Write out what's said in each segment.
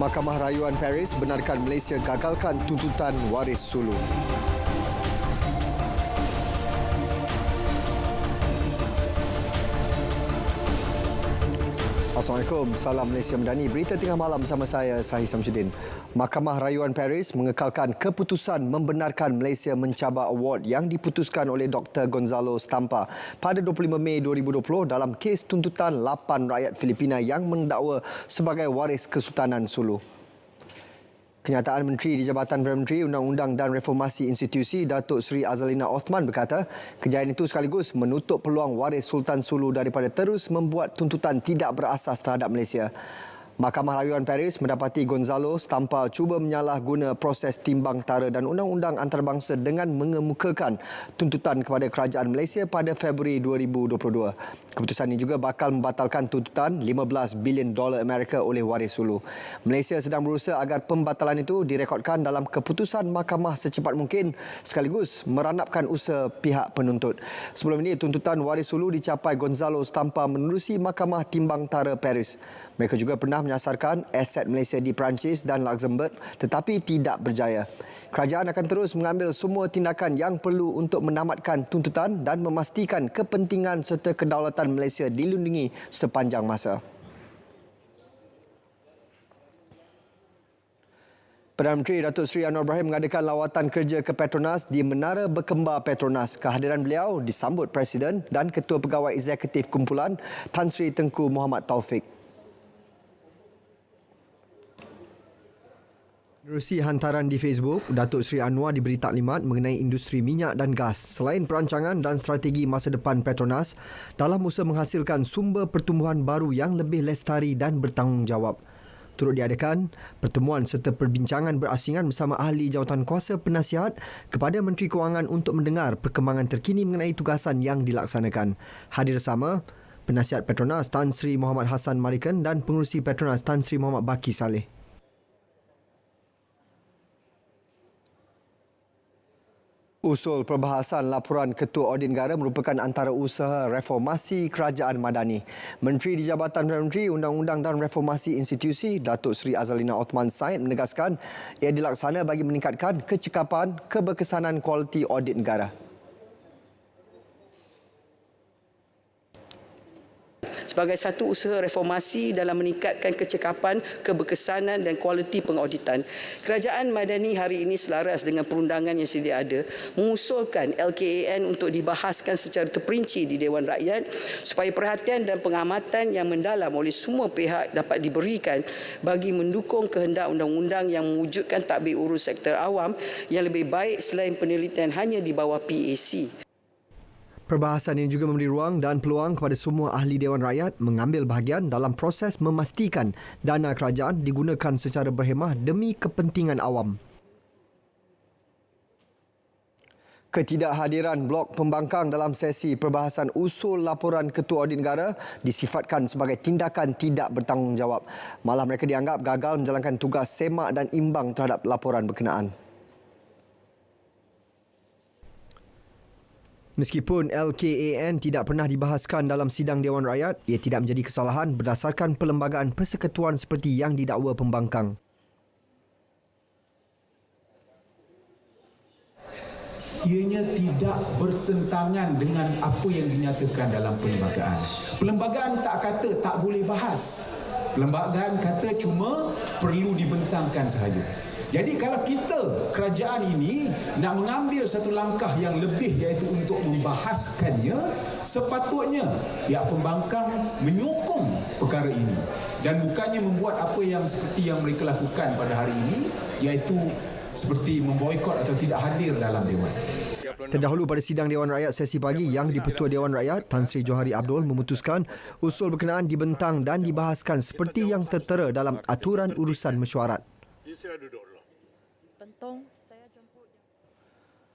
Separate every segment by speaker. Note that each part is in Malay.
Speaker 1: Mahkamah Rayuan Paris benarkan Malaysia gagalkan tuntutan waris Sulu. Assalamualaikum, salam Malaysia Madani. Berita tengah malam bersama saya, Sahih Samsudin. Mahkamah Rayuan Paris mengekalkan keputusan membenarkan Malaysia mencabar award yang diputuskan oleh Dr. Gonzalo Stampa pada 25 Mei 2020 dalam kes tuntutan 8 rakyat Filipina yang mendakwa sebagai waris Kesultanan Sulu. Kenyataan Menteri di Jabatan Perdana Menteri Undang-Undang dan Reformasi Institusi Datuk Seri Azalina Othman berkata, kejayaan itu sekaligus menutup peluang waris Sultan Sulu daripada terus membuat tuntutan tidak berasas terhadap Malaysia. Mahkamah Rayuan Paris mendapati Gonzalo Stampa cuba menyalahguna proses timbang tara dan undang-undang antarabangsa dengan mengemukakan tuntutan kepada kerajaan Malaysia pada Februari 2022. Keputusan ini juga bakal membatalkan tuntutan $15 bilion Amerika oleh waris Sulu. Malaysia sedang berusaha agar pembatalan itu direkodkan dalam keputusan mahkamah secepat mungkin sekaligus meranapkan usaha pihak penuntut. Sebelum ini, tuntutan waris Sulu dicapai Gonzalo Stampa menerusi Mahkamah Timbang Tara Paris. Mereka juga pernah menyasarkan aset Malaysia di Perancis dan Luxembourg tetapi tidak berjaya. Kerajaan akan terus mengambil semua tindakan yang perlu untuk menamatkan tuntutan dan memastikan kepentingan serta kedaulatan Malaysia dilindungi sepanjang masa. Perdana Menteri Datuk Seri Anwar Ibrahim mengadakan lawatan kerja ke Petronas di Menara Berkembar Petronas. Kehadiran beliau disambut Presiden dan Ketua Pegawai Eksekutif Kumpulan Tan Sri Tengku Muhammad Taufik. Menerusi hantaran di Facebook, Datuk Seri Anwar diberi taklimat mengenai industri minyak dan gas selain perancangan dan strategi masa depan Petronas dalam usaha menghasilkan sumber pertumbuhan baru yang lebih lestari dan bertanggungjawab. Turut diadakan pertemuan serta perbincangan berasingan bersama ahli jawatan kuasa penasihat kepada Menteri Kewangan untuk mendengar perkembangan terkini mengenai tugasan yang dilaksanakan. Hadir bersama penasihat Petronas Tan Sri Muhammad Hassan Marikan dan pengerusi Petronas Tan Sri Muhammad Baki Saleh. Usul perbahasan laporan Ketua Audit Negara merupakan antara usaha reformasi kerajaan madani. Menteri di Jabatan Perdana Menteri Undang-Undang dan Reformasi Institusi Datuk Seri Azalina Othman Said menegaskan ia dilaksana bagi meningkatkan kecekapan keberkesanan kualiti audit negara.
Speaker 2: Sebagai satu usaha reformasi dalam meningkatkan kecekapan, keberkesanan dan kualiti pengauditan, Kerajaan Madani hari ini selaras dengan perundangan yang sedia ada mengusulkan LKAN untuk dibahaskan secara terperinci di Dewan Rakyat supaya perhatian dan pengamatan yang mendalam oleh semua pihak dapat diberikan bagi mendukung kehendak undang-undang yang mewujudkan tadbir urus sektor awam yang lebih baik selain penelitian hanya di bawah PAC.
Speaker 1: Perbahasan ini juga memberi ruang dan peluang kepada semua ahli Dewan Rakyat mengambil bahagian dalam proses memastikan dana kerajaan digunakan secara berhemah demi kepentingan awam. Ketidakhadiran blok pembangkang dalam sesi perbahasan usul laporan Ketua Audit Negara disifatkan sebagai tindakan tidak bertanggungjawab. Malah mereka dianggap gagal menjalankan tugas semak dan imbang terhadap laporan berkenaan. Meskipun LKAN tidak pernah dibahaskan dalam sidang Dewan Rakyat, ia tidak menjadi kesalahan berdasarkan perlembagaan persekutuan seperti yang didakwa pembangkang.
Speaker 3: Ianya tidak bertentangan dengan apa yang dinyatakan dalam perlembagaan. Perlembagaan tak kata tak boleh bahas. Perlembagaan kata cuma perlu dibentangkan sahaja. Jadi kalau kita, kerajaan ini, nak mengambil satu langkah yang lebih iaitu untuk membahaskannya, sepatutnya pihak pembangkang menyokong perkara ini. Dan bukannya membuat apa yang seperti yang mereka lakukan pada hari ini, iaitu seperti memboikot atau tidak hadir dalam Dewan.
Speaker 1: Terdahulu pada sidang Dewan Rakyat sesi pagi, Yang di-Pertua Dewan Rakyat Tan Sri Johari Abdul memutuskan usul berkenaan dibentang dan dibahaskan seperti yang tertera dalam aturan urusan mesyuarat.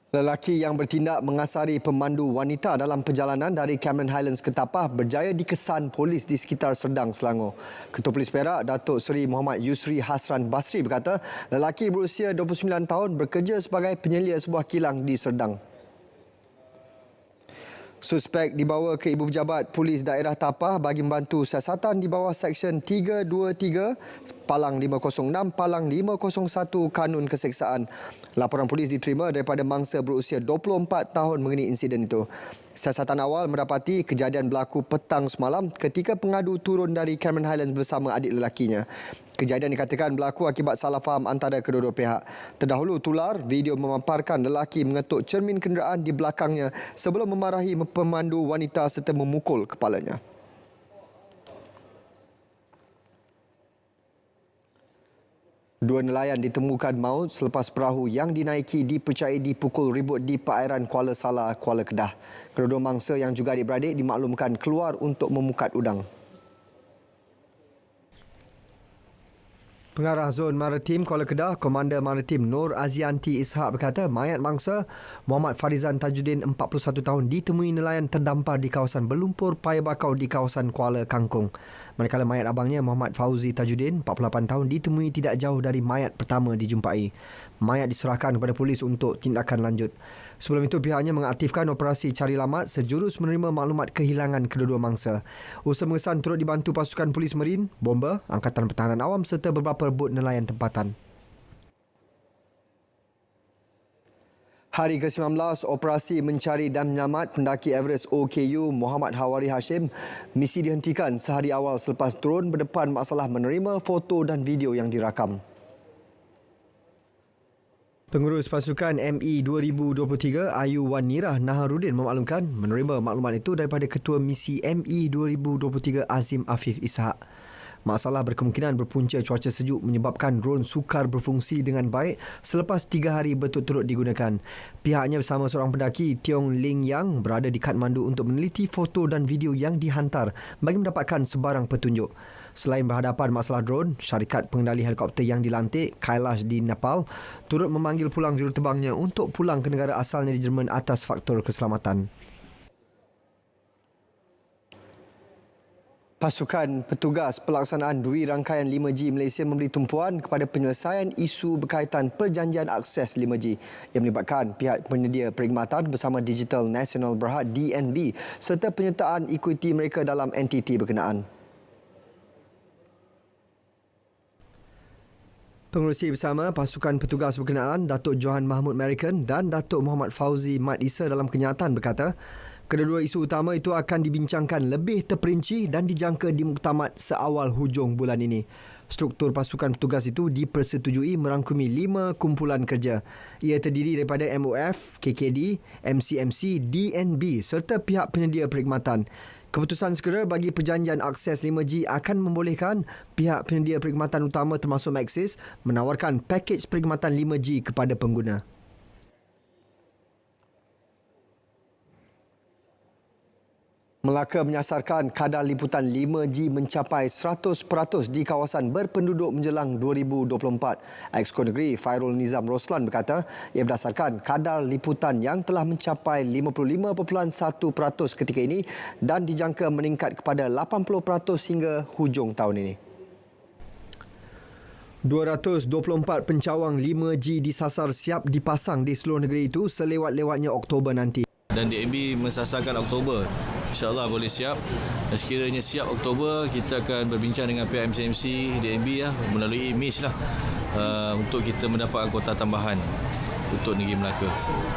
Speaker 1: Lelaki yang bertindak mengasari pemandu wanita dalam perjalanan dari Cameron Highlands ke Tapah berjaya dikesan polis di sekitar Serdang, Selangor. Ketua Polis Perak, Datuk Seri Muhammad Yusri Hasran Basri berkata, lelaki berusia 29 tahun bekerja sebagai penyelia sebuah kilang di Serdang. Suspek dibawa ke Ibu Pejabat Polis Daerah Tapah bagi membantu siasatan di bawah Seksyen 323 Palang 506 Palang 501 Kanun Keseksaan. Laporan polis diterima daripada mangsa berusia 24 tahun mengenai insiden itu. Siasatan awal mendapati kejadian berlaku petang semalam ketika pengadu turun dari Cameron Highlands bersama adik lelakinya. Kejadian dikatakan berlaku akibat salah faham antara kedua-dua pihak. Terdahulu tular video memaparkan lelaki mengetuk cermin kenderaan di belakangnya sebelum memarahi pemandu wanita serta memukul kepalanya. Dua nelayan ditemukan maut selepas perahu yang dinaiki dipercayai dipukul ribut di perairan Kuala Salah, Kuala Kedah. Kedua-dua mangsa yang juga adik-beradik dimaklumkan keluar untuk memukat udang. Pengarah Zon Maritim Kuala Kedah, Komander Maritim Nur Azianti Ishak berkata mayat mangsa Muhammad Farizan Tajuddin 41 tahun ditemui nelayan terdampar di kawasan berlumpur paya bakau di kawasan Kuala Kangkung. Manakala mayat abangnya Muhammad Fauzi Tajuddin 48 tahun ditemui tidak jauh dari mayat pertama dijumpai. Mayat diserahkan kepada polis untuk tindakan lanjut. Sebelum itu pihaknya mengaktifkan operasi cari lamat sejurus menerima maklumat kehilangan kedua-dua mangsa. Usaha mengesan turut dibantu pasukan polis marin, bomba, Angkatan Pertahanan Awam serta beberapa bot nelayan tempatan. Hari ke-19 operasi mencari dan menyelamat pendaki Everest OKU Muhammad Hawari Hashim misi dihentikan sehari awal selepas drone berdepan masalah menerima foto dan video yang dirakam. Pengurus pasukan ME 2023 Ayu Wan Nirah Naharudin memaklumkan menerima maklumat itu daripada Ketua Misi ME 2023 Azim Afif Ishak. Masalah berkemungkinan berpunca cuaca sejuk menyebabkan drone sukar berfungsi dengan baik selepas 3 hari berturut-turut digunakan. Pihaknya bersama seorang pendaki Tiong Ling Yang berada di Kathmandu untuk meneliti foto dan video yang dihantar bagi mendapatkan sebarang petunjuk. Selain berhadapan masalah drone, syarikat pengendali helikopter yang dilantik, Kailash di Nepal, turut memanggil pulang juruterbangnya untuk pulang ke negara asalnya di Jerman atas faktor keselamatan. Pasukan petugas pelaksanaan dui rangkaian 5G Malaysia memberi tumpuan kepada penyelesaian isu berkaitan perjanjian akses 5G yang melibatkan pihak penyedia perkhidmatan bersama Digital Nasional Berhad DNB serta penyertaan ekuiti mereka dalam entiti berkenaan. Pengerusi bersama pasukan petugas berkenaan Datuk Johan Mahmud American dan Datuk Muhammad Fauzi Mat Isa dalam kenyataan berkata, kedua-dua isu utama itu akan dibincangkan lebih terperinci dan dijangka di muktamad seawal hujung bulan ini. Struktur pasukan petugas itu dipersetujui merangkumi 5 kumpulan kerja. Ia terdiri daripada MOF, KKD, MCMC, DNB serta pihak penyedia perkhidmatan. Keputusan segera bagi perjanjian akses 5G akan membolehkan pihak penyedia perkhidmatan utama termasuk Maxis menawarkan pakej perkhidmatan 5G kepada pengguna. Melaka menyasarkan kadar liputan 5G mencapai 100% di kawasan berpenduduk menjelang 2024. Exco Negeri Fairul Nizam Roslan berkata ia berdasarkan kadar liputan yang telah mencapai 55.1% ketika ini dan dijangka meningkat kepada 80% hingga hujung tahun ini. 224 pencawang 5G disasar siap dipasang di seluruh negeri itu selewat-lewatnya Oktober nanti.
Speaker 4: Dan DNB mensasarkan Oktober. InsyaAllah boleh siap. Dan sekiranya siap Oktober, kita akan berbincang dengan pihak MCMC, DNB melalui image untuk kita mendapatkan kuota tambahan untuk Negeri Melaka.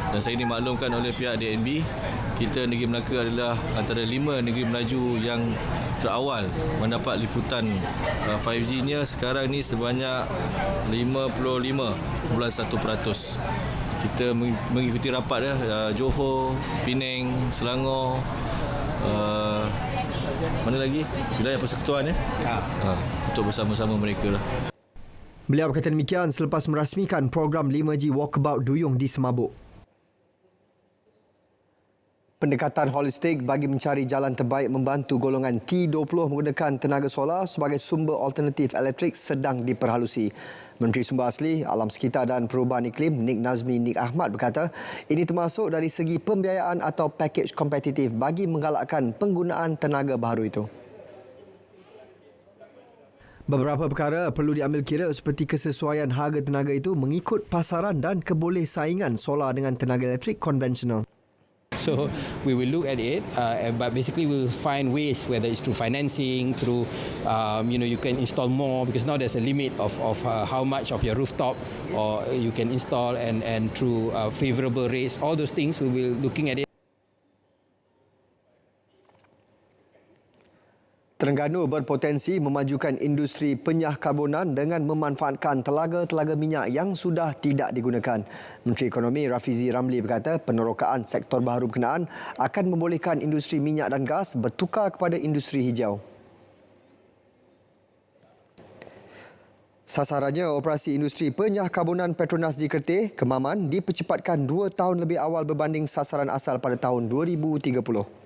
Speaker 4: Dan saya dimaklumkan oleh pihak DNB, kita Negeri Melaka adalah antara 5 negeri melaju yang terawal mendapat liputan 5G-nya sekarang ni sebanyak 55.1%. Kita mengikuti rapat Johor, Penang, Selangor, mana lagi? Wilayah Persekutuan untuk bersama-sama mereka lah.
Speaker 1: Beliau berkata demikian selepas merasmikan program 5G Walkabout Duyung di Semabuk. Pendekatan holistik bagi mencari jalan terbaik membantu golongan T20 menggunakan tenaga solar sebagai sumber alternatif elektrik sedang diperhalusi. Menteri Sumber Asli, Alam Sekitar dan Perubahan Iklim Nik Nazmi Nik Ahmad berkata ini termasuk dari segi pembiayaan atau pakej kompetitif bagi menggalakkan penggunaan tenaga baharu itu. Beberapa perkara perlu diambil kira seperti kesesuaian harga tenaga itu mengikut pasaran dan kebolehsaingan solar dengan tenaga elektrik konvensional.
Speaker 5: So we will look at it, but basically we'll find ways, whether it's through financing, through you can install more, because now there's a limit of how much of your rooftop or you can install, and through favorable rates, all those things we will looking at it.
Speaker 1: Terengganu berpotensi memajukan industri penyah karbonan dengan memanfaatkan telaga-telaga minyak yang sudah tidak digunakan. Menteri Ekonomi Rafizi Ramli berkata penerokaan sektor baharu berkenaan akan membolehkan industri minyak dan gas bertukar kepada industri hijau. Sasarannya, operasi industri penyah karbonan Petronas di Kerteh, Kemaman dipercepatkan 2 tahun lebih awal berbanding sasaran asal pada tahun 2030.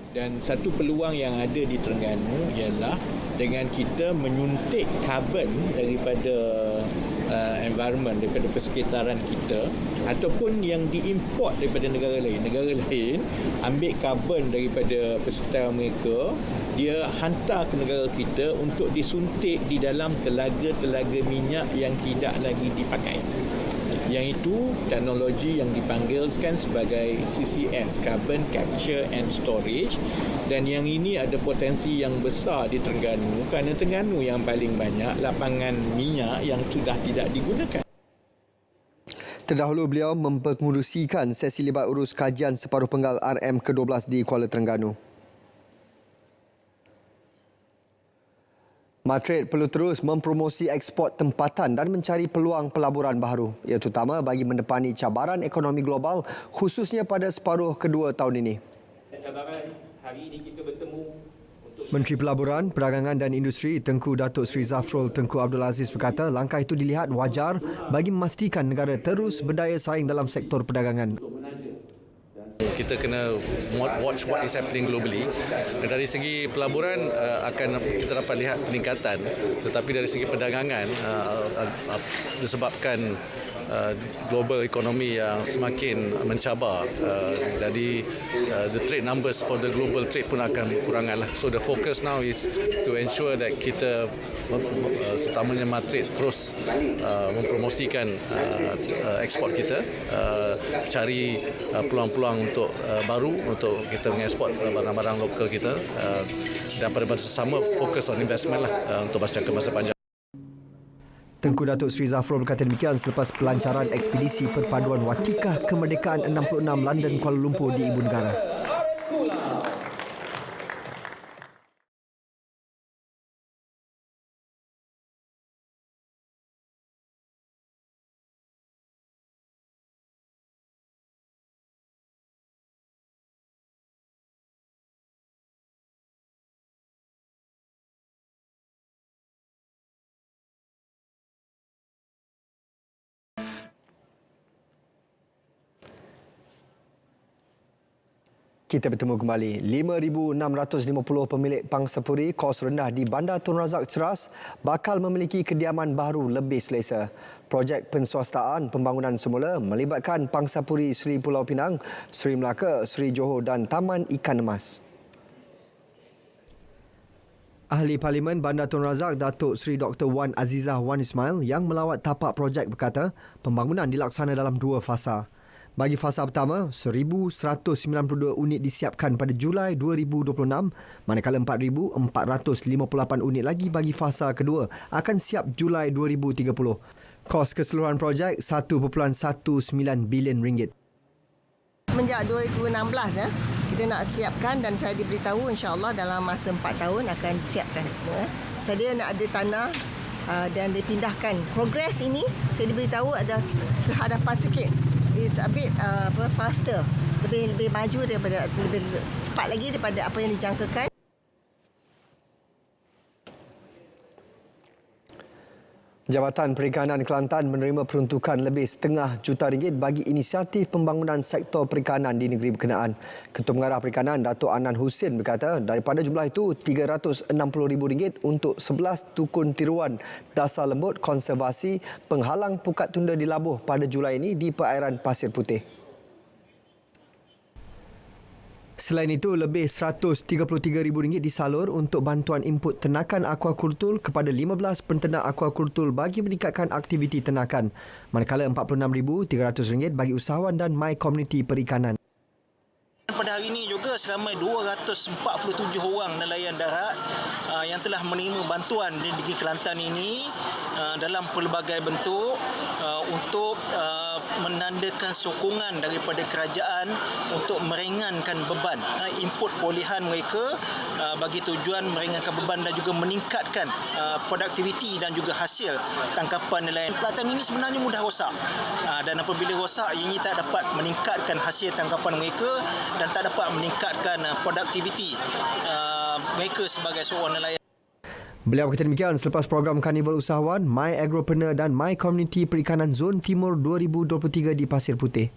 Speaker 6: Dan satu peluang yang ada di Terengganu ialah dengan kita menyuntik karbon daripada environment, daripada persekitaran kita, ataupun yang diimport daripada negara lain. Negara lain ambil karbon daripada persekitaran mereka, dia hantar ke negara kita untuk disuntik di dalam telaga-telaga minyak yang tidak lagi dipakai. Yang itu teknologi yang dipanggilkan sebagai CCS, Carbon Capture and Storage, dan yang ini ada potensi yang besar di Terengganu kerana Terengganu yang paling banyak lapangan minyak yang sudah tidak digunakan.
Speaker 1: Terdahulu beliau mempengurusikan sesi libat urus kajian separuh penggal RM ke-12 di Kuala Terengganu. Matret perlu terus mempromosi ekspor tempatan dan mencari peluang pelaburan baharu, ia terutama bagi mendepani cabaran ekonomi global khususnya pada separuh kedua tahun ini. Menteri Pelaburan, Perdagangan dan Industri Tengku Datuk Seri Zafrul Tengku Abdul Aziz berkata langkah itu dilihat wajar bagi memastikan negara terus berdaya saing dalam sektor perdagangan.
Speaker 7: Kita kena watch what is happening globally. Dari segi pelaburan akan kita dapat lihat peningkatan, tetapi dari segi perdagangan disebabkan global ekonomi yang semakin mencabar, jadi the trade numbers for the global trade pun akan berkurangan lah. So the focus now is to ensure that kita terutamanya Matret terus mempromosikan ekspor kita, cari peluang-peluang untuk baru untuk kita mengekspor barang-barang lokal kita, dan pada masa sama fokus on investment lah untuk jangka masa panjang.
Speaker 1: Tengku Datuk Seri Zafrul berkata demikian selepas pelancaran ekspedisi perpaduan Watikah Kemerdekaan 66 London Kuala Lumpur di Ibu Negara. Kita bertemu kembali. 5,650 pemilik pangsapuri kos rendah di Bandar Tun Razak Ceras bakal memiliki kediaman baru lebih selesa. Projek penswastaan pembangunan semula melibatkan pangsapuri Seri Pulau Pinang, Seri Melaka, Seri Johor dan Taman Ikan Emas. Ahli Parlimen Bandar Tun Razak Datuk Seri Dr. Wan Azizah Wan Ismail yang melawat tapak projek berkata pembangunan dilaksana dalam 2 fasa. Bagi fasa pertama, 1,192 unit disiapkan pada Julai 2026, manakala 4,458 unit lagi bagi fasa kedua akan siap Julai 2030. Kos keseluruhan projek RM1.19 bilion.
Speaker 8: Semenjak 2016 kita nak siapkan, dan saya diberitahu insya-Allah dalam masa 4 tahun akan disiapkan. Saya nak ada tanah dan dipindahkan. Progres ini saya diberitahu ada kehadapan sikit. Is a bit faster, lebih maju daripada, lebih cepat lagi daripada apa yang dijangkakan.
Speaker 1: Jabatan Perikanan Kelantan menerima peruntukan lebih RM0.5 juta bagi inisiatif pembangunan sektor perikanan di negeri berkenaan. Ketua Pengarah Perikanan Datuk Anan Husin berkata daripada jumlah itu RM360,000 untuk 11 tukun tiruan dasar lembut konservasi penghalang pukat tunda di Labuh pada Julai ini di perairan Pasir Putih. Selain itu, lebih RM133,000 disalur untuk bantuan input ternakan aquakultur kepada 15 penternak aquakultur bagi meningkatkan aktiviti ternakan. Manakala RM46,300 bagi usahawan dan My Community Perikanan.
Speaker 9: Pada hari ini juga seramai 247 orang nelayan darat yang telah menerima bantuan di negeri Kelantan ini dalam pelbagai bentuk untuk menandakan sokongan daripada kerajaan untuk meringankan beban input perolehan mereka bagi tujuan meringankan beban dan juga meningkatkan produktiviti dan juga hasil tangkapan nelayan. Pelatihan ini sebenarnya mudah rosak dan apabila rosak ini tak dapat meningkatkan hasil tangkapan mereka dan tak dapat meningkatkan produktiviti mereka sebagai seorang nelayan.
Speaker 1: Beliau berkata demikian selepas program Karnival Usahawan, My Agropreneur dan My Community Perikanan Zon Timur 2023 di Pasir Putih.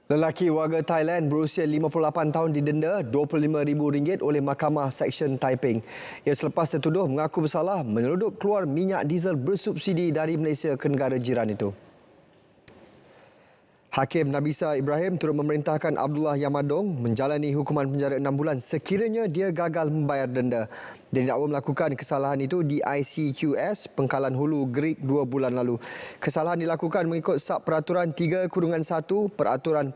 Speaker 1: Lelaki warga Thailand berusia 58 tahun didenda RM25,000 oleh Mahkamah Seksyen Taiping. Ia selepas tertuduh mengaku bersalah menyeludup keluar minyak diesel bersubsidi dari Malaysia ke negara jiran itu. Hakim Nabisa Ibrahim turut memerintahkan Abdullah Yamadong menjalani hukuman penjara 6 bulan sekiranya dia gagal membayar denda. Dia didakwa melakukan kesalahan itu di ICQS Pengkalan Hulu Gerik 2 bulan lalu. Kesalahan dilakukan mengikut Sub Peraturan 3-1 Peraturan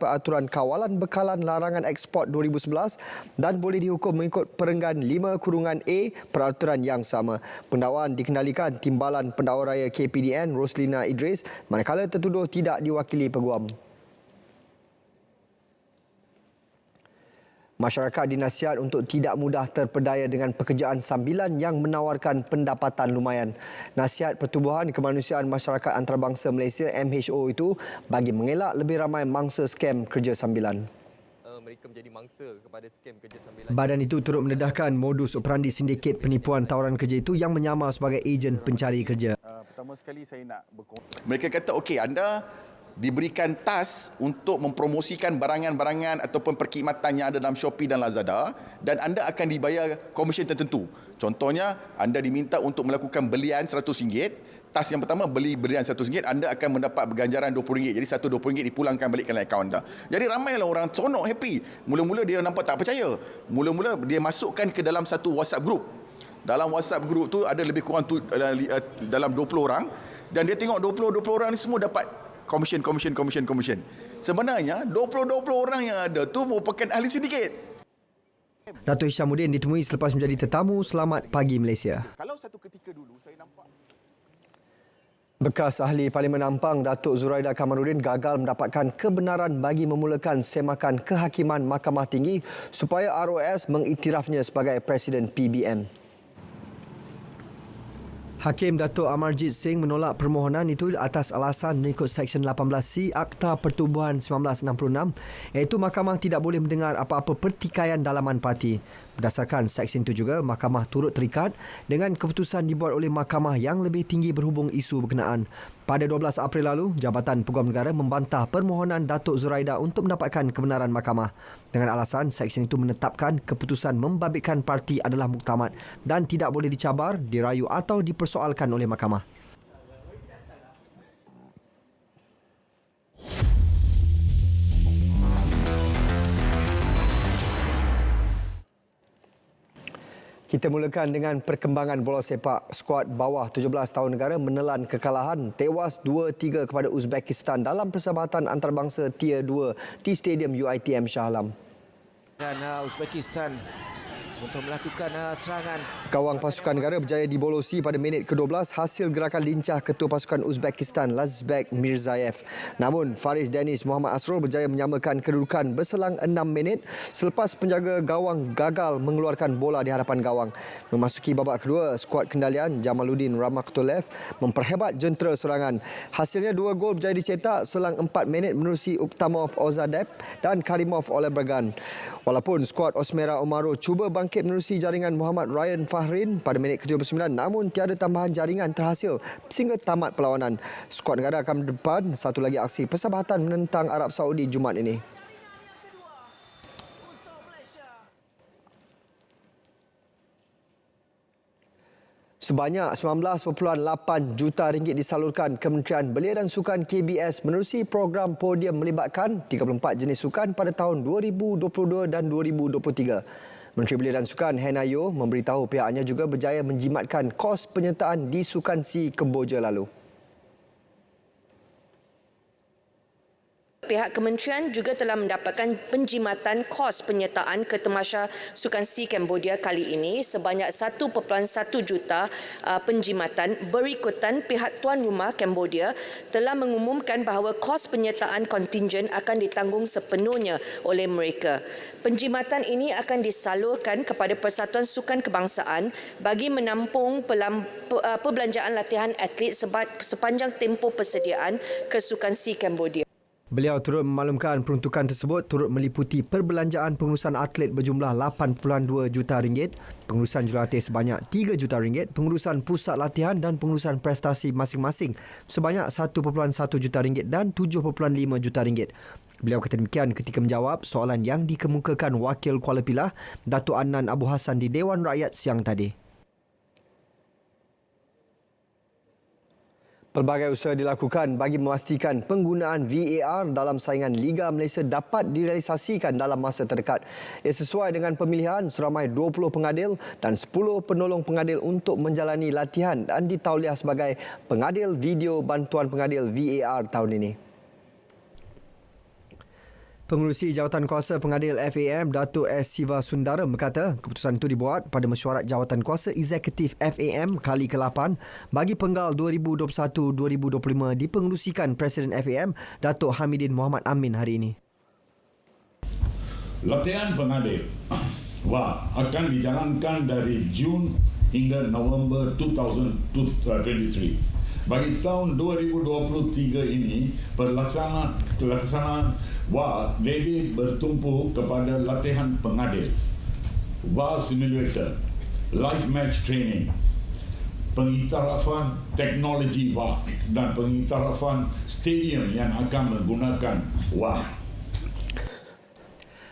Speaker 1: Kawalan Bekalan Larangan Ekspor 2011 dan boleh dihukum mengikut Perenggan 5-A peraturan yang sama. Pendakwaan dikendalikan Timbalan Pendakwa Raya KPDN Roslina Idris manakala tertuduh tidak diwakili peguam. Masyarakat dinasihat untuk tidak mudah terpedaya dengan pekerjaan sambilan yang menawarkan pendapatan lumayan. Nasihat Pertubuhan Kemanusiaan Masyarakat Antarabangsa Malaysia MHO itu bagi mengelak lebih ramai mangsa skam kerja sambilan.
Speaker 10: Mereka menjadi mangsa kepada skam kerja sambilan.
Speaker 1: Badan itu turut mendedahkan modus operandi sindiket penipuan tawaran kerja itu yang menyamar sebagai ejen pencari kerja.
Speaker 11: Pertama sekali saya nak mereka kata okey, anda diberikan task untuk mempromosikan barangan-barangan ataupun perkhidmatan yang ada dalam Shopee dan Lazada dan anda akan dibayar komisen tertentu. Contohnya, anda diminta untuk melakukan belian RM100. Task yang pertama, beli belian RM100, anda akan mendapat ganjaran RM20. Jadi satu RM20 dipulangkan balik ke akaun anda. Jadi ramailah orang seronok, happy. Mula-mula dia nampak tak percaya. Mula-mula dia masukkan ke dalam satu WhatsApp group. Dalam WhatsApp group tu ada lebih kurang dalam 20 orang dan dia tengok 20 orang ni semua dapat komisen. Sebenarnya 20 orang yang ada tu merupakan ahli sindiket.
Speaker 1: Datuk Hishamuddin ditemui selepas menjadi tetamu Selamat Pagi Malaysia.
Speaker 11: Kalau satu ketika dulu saya nampak
Speaker 1: Bekas ahli Parlimen Ampang Datuk Zuraida Kamaluddin gagal mendapatkan kebenaran bagi memulakan semakan kehakiman Mahkamah Tinggi supaya ROS mengiktirafnya sebagai Presiden PBM. Hakim Datuk Amarjit Singh menolak permohonan itu atas alasan mengikut Seksyen 18C Akta Pertubuhan 1966 iaitu mahkamah tidak boleh mendengar apa-apa pertikaian dalaman parti. Berdasarkan Seksyen itu juga, mahkamah turut terikat dengan keputusan dibuat oleh mahkamah yang lebih tinggi berhubung isu berkenaan. Pada 12 April lalu, Jabatan Peguam Negara membantah permohonan Datuk Zuraida untuk mendapatkan kebenaran mahkamah dengan alasan Seksyen itu menetapkan keputusan membabitkan parti adalah muktamad dan tidak boleh dicabar, dirayu atau dipersoalkan oleh mahkamah. Kita mulakan dengan perkembangan bola sepak. Skuad bawah 17 tahun negara menelan kekalahan tewas 2-3 kepada Uzbekistan dalam persahabatan antarabangsa Tier 2 di Stadium UiTM Shah Alam.
Speaker 12: Dan Uzbekistan untuk melakukan serangan.
Speaker 1: Gawang pasukan negara berjaya dibolosi pada minit ke-12 hasil gerakan lincah ketua pasukan Uzbekistan Lazbek Mirzayev. Namun Faris Danish Muhammad Asrul berjaya menyamakan kedudukan berselang 6 minit selepas penjaga gawang gagal mengeluarkan bola di hadapan gawang. Memasuki babak kedua, skuad kendalian Jamaluddin Ramaktolev memperhebat jentera serangan. Hasilnya 2 gol berjaya dicetak selang 4 minit menerusi Uktamov Ozadeb dan Karimov Olebragan. Walaupun skuad Osmera Omaro cuba bangkit menerusi jaringan Muhammad Ryan Fahrin pada minit ke-39 namun tiada tambahan jaringan terhasil sehingga tamat perlawanan. Skuad negara akan berdepan satu lagi aksi persahabatan menentang Arab Saudi Jumaat ini. Sebanyak 19.8 juta ringgit disalurkan Kementerian Belia dan Sukan KBS menerusi program podium melibatkan 34 jenis sukan pada tahun 2022 dan 2023. Menteri Belia dan Sukan Hannah Yeoh memberitahu pihaknya juga berjaya menjimatkan kos penyertaan di Sukan C Kemboja lalu.
Speaker 13: Pihak kementerian juga telah mendapatkan penjimatan kos penyertaan ke Tamasya Sukan C Cambodia kali ini sebanyak 1.1 juta penjimatan. Berikutan, pihak tuan rumah Cambodia telah mengumumkan bahawa kos penyertaan kontingen akan ditanggung sepenuhnya oleh mereka. Penjimatan ini akan disalurkan kepada Persatuan Sukan Kebangsaan bagi menampung perbelanjaan latihan atlet sepanjang tempoh persediaan ke Sukan C Cambodia.
Speaker 1: Beliau turut memaklumkan peruntukan tersebut turut meliputi perbelanjaan pengurusan atlet berjumlah 8.2 juta ringgit, pengurusan jurulatih sebanyak 3 juta ringgit, pengurusan pusat latihan dan pengurusan prestasi masing-masing sebanyak 1.1 juta ringgit dan 7.5 juta ringgit. Beliau kata demikian ketika menjawab soalan yang dikemukakan Wakil Kuala Pilah, Datuk Adnan Abu Hassan di Dewan Rakyat siang tadi. Pelbagai usaha dilakukan bagi memastikan penggunaan VAR dalam saingan Liga Malaysia dapat direalisasikan dalam masa terdekat. Ia sesuai dengan pemilihan seramai 20 pengadil dan 10 penolong pengadil untuk menjalani latihan dan ditauliah sebagai pengadil video bantuan pengadil VAR tahun ini. Pengerusi Jawatankuasa Pengadil FAM, Datuk S. Siva Sundaram berkata keputusan itu dibuat pada mesyuarat Jawatankuasa Eksekutif FAM kali ke-8 bagi penggal 2021-2025 dipengerusikan Presiden FAM, Datuk Hamidin Muhammad Amin hari ini.
Speaker 14: Latihan pengadil akan dijalankan dari Jun hingga November 2023. Bagi tahun 2023 ini, pelaksanaan lebih bertumpu kepada latihan pengadil, VAR simulator, live match training, pengiktirafan teknologi VAR dan pengiktirafan stadium yang akan menggunakan VAR.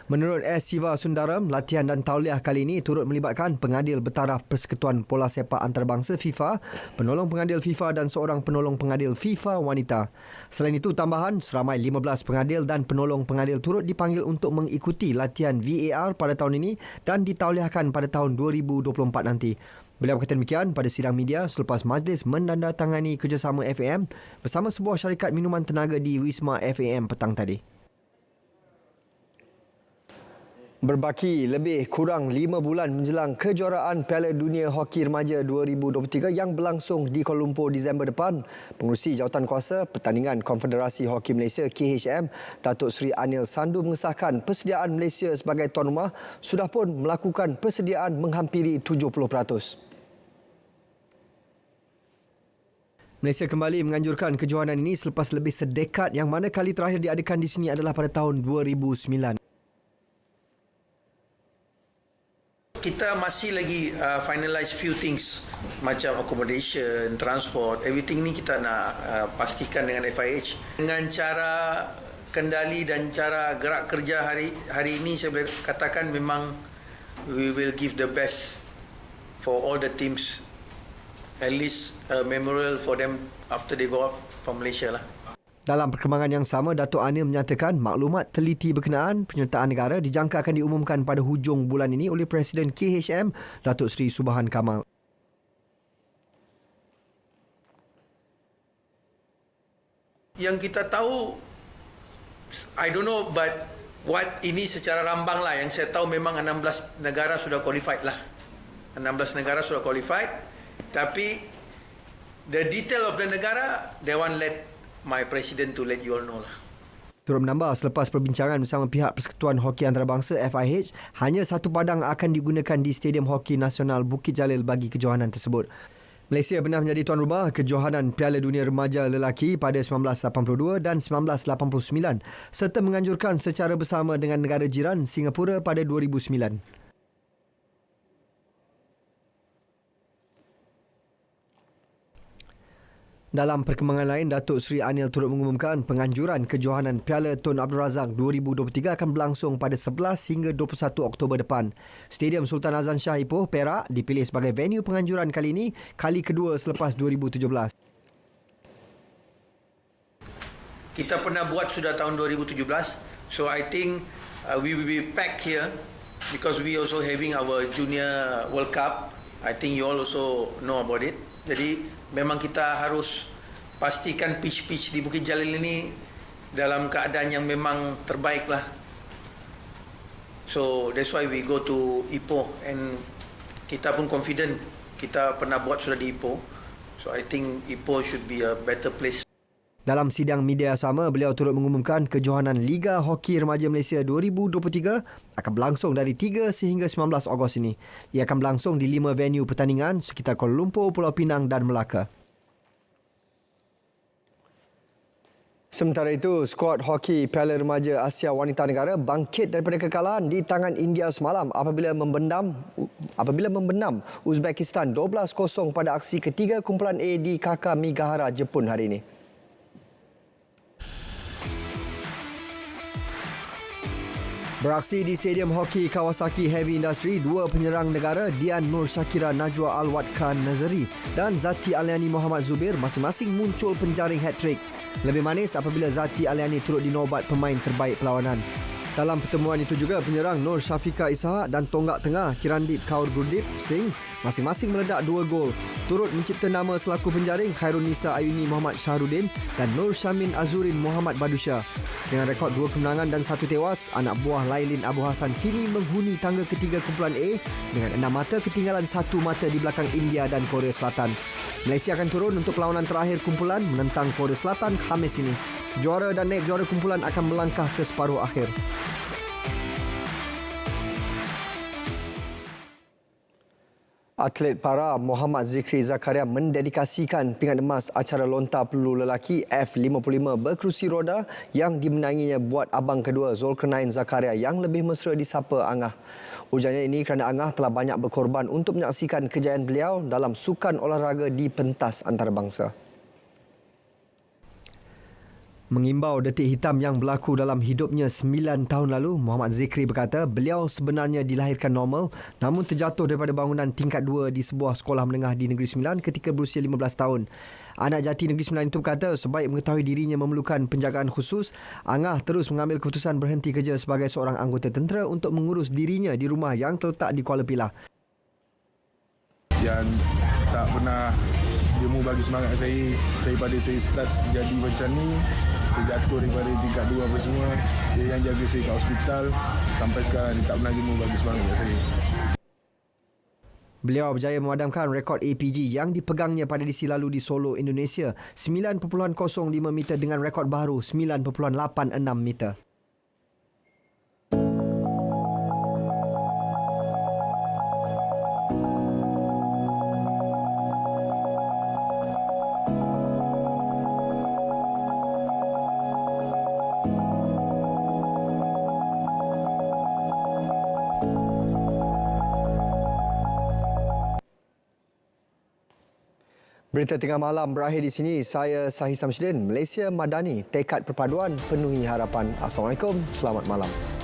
Speaker 1: Menurut S. Siva Sundaram, latihan dan tauliah kali ini turut melibatkan pengadil bertaraf Persekutuan Bola Sepak Antarabangsa FIFA, penolong pengadil FIFA dan seorang penolong pengadil FIFA wanita. Selain itu, tambahan seramai 15 pengadil dan penolong pengadil turut dipanggil untuk mengikuti latihan VAR pada tahun ini dan ditauliahkan pada tahun 2024 nanti. Beliau berkata demikian pada sidang media selepas majlis menandatangani kerjasama FAM bersama sebuah syarikat minuman tenaga di Wisma FAM petang tadi. Berbaki lebih kurang 5 bulan menjelang kejuaraan Piala Dunia Hoki Remaja 2023 yang berlangsung di Kuala Lumpur Disember depan, pengerusi Jawatankuasa Pertandingan Konfederasi Hoki Malaysia KHM, Datuk Seri Anil Sandu mengesahkan persediaan Malaysia sebagai tuan rumah sudah pun melakukan persediaan menghampiri 70%. Malaysia kembali menganjurkan kejohanan ini selepas lebih sedekad yang mana kali terakhir diadakan di sini adalah pada tahun 2009.
Speaker 9: Kita masih lagi finalize few things macam accommodation, transport, everything ni kita nak pastikan dengan FIH. Dengan cara kendali dan cara gerak kerja hari ini saya boleh katakan memang we will give the best for all the teams. At least a memorial for them after they go off from Malaysia lah.
Speaker 1: Dalam perkembangan yang sama, Datuk Anil menyatakan maklumat teliti berkenaan penyertaan negara dijangka akan diumumkan pada hujung bulan ini oleh Presiden KHM, Datuk Seri Subhan Kamal.
Speaker 9: Yang kita tahu, I don't know, but what ini secara rambang lah. Yang saya tahu memang 16 negara sudah qualified lah. 16 negara sudah qualified. Tapi the detail of the negara, they want let my president to let you all know lah.
Speaker 1: Turut menambah, selepas perbincangan bersama pihak Persekutuan Hoki Antarabangsa FIH, hanya satu padang akan digunakan di Stadium Hoki Nasional Bukit Jalil bagi kejohanan tersebut. Malaysia pernah menjadi tuan rumah kejohanan Piala Dunia Remaja Lelaki pada 1982 dan 1989 serta menganjurkan secara bersama dengan negara jiran Singapura pada 2009. Dalam perkembangan lain, Datuk Seri Anil turut mengumumkan penganjuran kejohanan Piala Tun Abdul Razak 2023 akan berlangsung pada 11 hingga 21 Oktober depan. Stadium Sultan Azlan Shah Ipoh, Perak dipilih sebagai venue penganjuran kali ini, kali kedua selepas 2017.
Speaker 15: Kita pernah buat sudah tahun 2017. So I think we will be packed here because we also having our Junior World Cup. I think you all also know about it. Jadi memang kita harus pastikan pitch di Bukit Jalil ini dalam keadaan yang memang terbaik lah. So that's why we go to Ipoh and kita pun confident. Kita pernah buat sudah di Ipoh. So I think Ipoh should be a better place.
Speaker 1: Dalam sidang media sama, beliau turut mengumumkan kejohanan Liga Hoki Remaja Malaysia 2023 akan berlangsung dari 3 sehingga 19 Ogos ini. Ia akan berlangsung di 5 venue pertandingan sekitar Kuala Lumpur, Pulau Pinang dan Melaka. Sementara itu, skuad hoki Piala Remaja Asia Wanita Negara bangkit daripada kekalahan di tangan India semalam apabila membenam Uzbekistan 12-0 pada aksi ketiga kumpulan A di Kakamigahara, Jepun hari ini. Beraksi di Stadium Hoki Kawasaki Heavy Industry, dua penyerang negara Dian Nur Shakira Najwa Alwat Khan Nazari dan Zati Aliani Muhammad Zubir masing-masing muncul penjaring hat-trick. Lebih manis apabila Zati Aliani turut dinobat pemain terbaik perlawanan. Dalam pertemuan itu juga, penyerang Nur Syafika Ishak dan tonggak tengah Kirandip Kaur Gurdeep Singh masing-masing meledak 2 gol. Turut mencipta nama selaku penjaring Khairunisa Ayuni Muhammad Syahrudin dan Nur Syamin Azurin Muhammad Badusha. Dengan rekod 2 kemenangan dan 1 tewas, anak buah Lailin Abu Hassan kini menghuni tangga ketiga kumpulan A dengan 6 mata ketinggalan 1 mata di belakang India dan Korea Selatan. Malaysia akan turun untuk perlawanan terakhir kumpulan menentang Korea Selatan Khamis ini. Juara dan naib juara kumpulan akan melangkah ke separuh akhir. Atlet para Muhammad Zikri Zakaria mendedikasikan pingat emas acara lontar peluru lelaki F55 berkerusi roda yang dimenanginya buat abang kedua Zulkarnain Zakaria yang lebih mesra disapa Angah. Ujarnya ini kerana Angah telah banyak berkorban untuk menyaksikan kejayaan beliau dalam sukan olahraga di pentas antarabangsa. Mengimbau detik hitam yang berlaku dalam hidupnya 9 tahun lalu, Muhammad Zikri berkata beliau sebenarnya dilahirkan normal namun terjatuh daripada bangunan tingkat 2 di sebuah sekolah menengah di Negeri Sembilan ketika berusia 15 tahun. Anak jati Negeri Sembilan itu berkata sebaik mengetahui dirinya memerlukan penjagaan khusus, Angah terus mengambil keputusan berhenti kerja sebagai seorang anggota tentera untuk mengurus dirinya di rumah yang terletak di Kuala Pilah.
Speaker 16: Yang tak pernah dia mau bagi semangat saya daripada saya start jadi macam ni, saya jatuh daripada tingkat 2 apa semua, dia yang jaga saya kat hospital sampai sekarang dia tak pernah dia mau bagi semangat kat saya.
Speaker 1: Beliau berjaya memadamkan rekod APG yang dipegangnya pada edisi lalu di Solo, Indonesia, 9.05 meter dengan rekod baru 9.86 meter. Berita tengah malam berakhir di sini. Saya Sahih Samsudin, Malaysia Madani, tekad perpaduan penuhi harapan. Assalamualaikum, selamat malam.